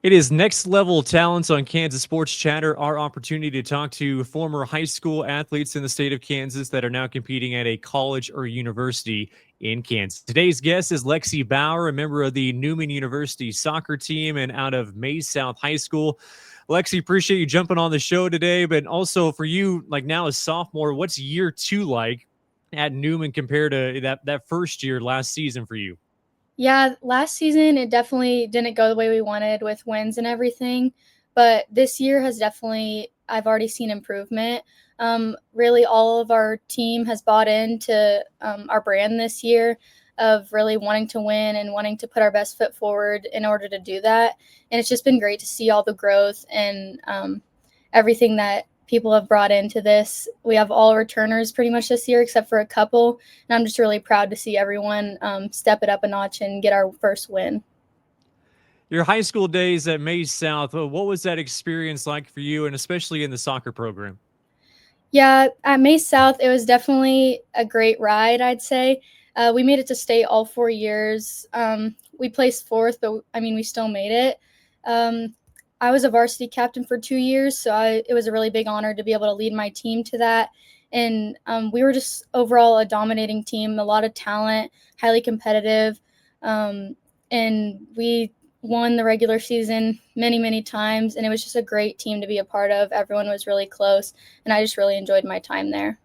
It is Next Level Talents on Kansas Sports Chatter, our opportunity to talk to former high school athletes in the state of Kansas that are now competing at a college or university in Kansas. Today's guest is Lexi Bauer, a member of the Newman University soccer team and out of Maize South High School. Lexi, appreciate you jumping on the show today, but also for you, like now as sophomore, what's year two like at Newman compared to that first year last season for you? Yeah, last season it definitely didn't go the way we wanted with wins and everything, but this year has definitely I've already seen improvement. Really, all of our team has bought into our brand this year of really wanting to win and wanting to put our best foot forward in order to do that. And it's just been great to see all the growth and everything that people have brought into this. We have all returners pretty much this year except for a couple, and I'm just really proud to see everyone step it up a notch and get our first win. Your high school days at Maize South, what was that experience like for you, and especially in the soccer program? Yeah, at Maize South, it was definitely a great ride, I'd say. We made it to state all 4 years. We placed fourth, but I mean, we still made it. Um, I was a varsity captain for 2 years, so it was a really big honor to be able to lead my team to that. And we were just overall a dominating team, a lot of talent, highly competitive. And we won the regular season many, many times. And it was just a great team to be a part of. Everyone was really close, and I just really enjoyed my time there.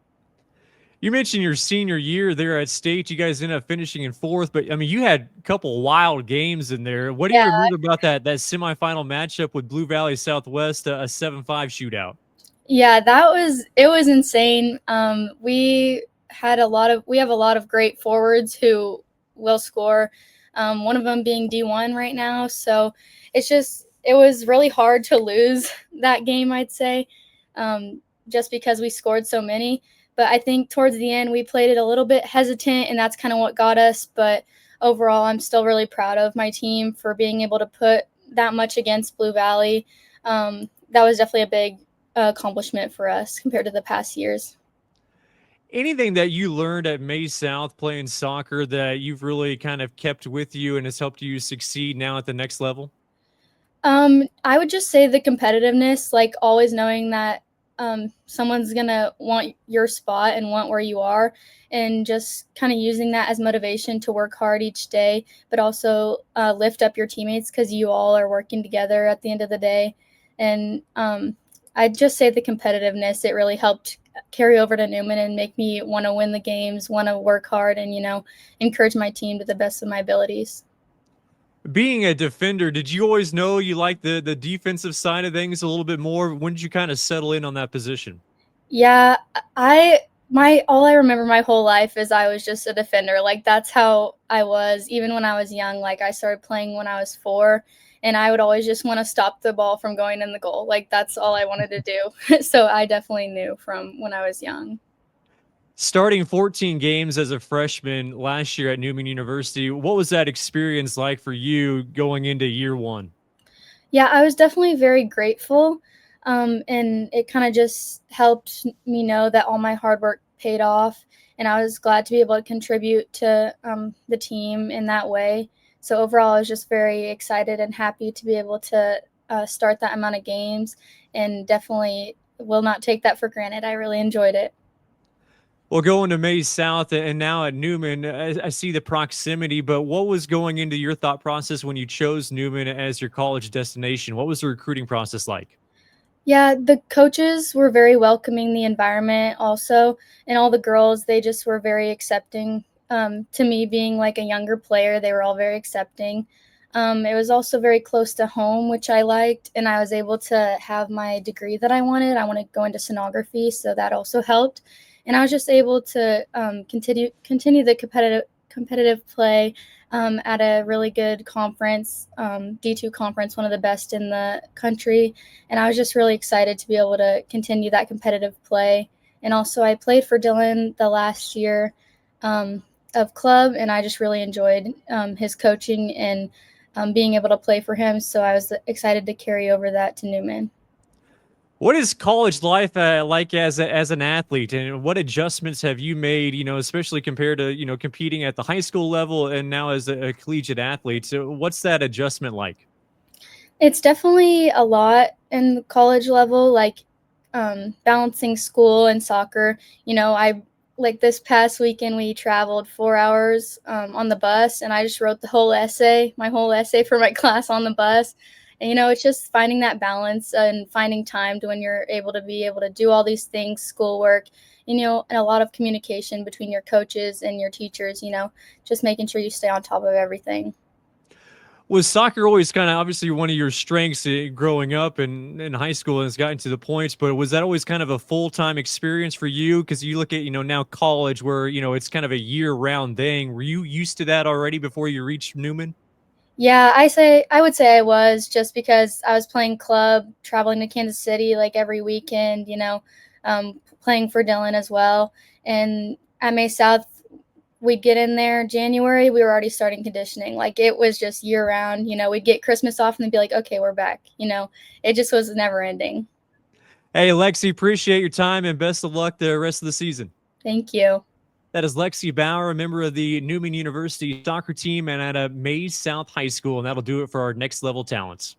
You mentioned your senior year there at state. You guys ended up finishing in fourth, but I mean, you had a couple wild games in there. What do you Yeah, remember about that semifinal matchup with Blue Valley Southwest, a 7-5 shootout? yeah, it was insane. We have a lot of great forwards who will score. One of them being D1 right now, so it was really hard to lose that game, I'd say, just because we scored so many. But I think towards the end we played it a little bit hesitant, and that's kind of what got us. But overall, I'm still really proud of my team for being able to put that much against Blue Valley. That was definitely a big accomplishment for us compared to the past years. Anything that you learned at Maize South playing soccer that you've really kind of kept with you and has helped you succeed now at the next level? I would just say the competitiveness, like always knowing that someone's gonna want your spot and want where you are, and just kind of using that as motivation to work hard each day, but also lift up your teammates because you all are working together at the end of the day. And I'd just say the competitiveness, it really helped carry over to Newman and make me want to win the games, want to work hard, and encourage my team to the best of my abilities. Being a defender, did you always know you liked the defensive side of things a little bit more? When did you kind of settle in on that position? Yeah, I my all I remember my whole life is I was just a defender. Like that's how I was even when I was young. Like I started playing when I was 4, and I would always just want to stop the ball from going in the goal. Like that's all I wanted to do. So I definitely knew from when I was young. Starting 14 games as a freshman last year at Newman University, what was that experience like for you going into year one? Yeah, I was definitely very grateful. And it kind of just helped me know that all my hard work paid off. And I was glad to be able to contribute to the team in that way. So overall, I was just very excited and happy to be able to start that amount of games, and definitely will not take that for granted. I really enjoyed it. Well, going to Maize South and now at Newman, I see the proximity, but what was going into your thought process when you chose Newman as your college destination? What was the recruiting process like? Yeah, the coaches were very welcoming, the environment also, and all the girls, they just were very accepting. To me being like a younger player, they were all very accepting. It was also very close to home, which I liked, and I was able to have my degree that I wanted. I wanted to go into sonography, so that also helped. And I was just able to continue the competitive play at a really good conference, D2 conference, one of the best in the country. And I was just really excited to be able to continue that competitive play. And also, I played for Dylan the last year of club, and I just really enjoyed his coaching and being able to play for him. So I was excited to carry over that to Newman. What is college life like as an athlete, and what adjustments have you made? Especially compared to competing at the high school level and now as a collegiate athlete. So, what's that adjustment like? It's definitely a lot in the college level, like, balancing school and soccer. I like this past weekend we traveled 4 hours, on the bus, and I just wrote my whole essay for my class on the bus. And, it's just finding that balance and finding time to when you're able to do all these things, schoolwork, and a lot of communication between your coaches and your teachers, just making sure you stay on top of everything. Was soccer always kind of obviously one of your strengths growing up and in high school and has gotten to the points, but was that always kind of a full-time experience for you? Because you look at, now college where, it's kind of a year-round thing. Were you used to that already before you reached Newman? Yeah, I would say I was, just because I was playing club, traveling to Kansas City like every weekend, playing for Dylan as well. And at Maize South, we'd get in there January, we were already starting conditioning. Like, it was just year round. We'd get Christmas off and they'd be like, okay, we're back. It just was never ending. Hey, Lexi, appreciate your time and best of luck the rest of the season. Thank you. That is Lexi Bauer, a member of the Newman University soccer team and at a Maize South High School. And that'll do it for our next level talents.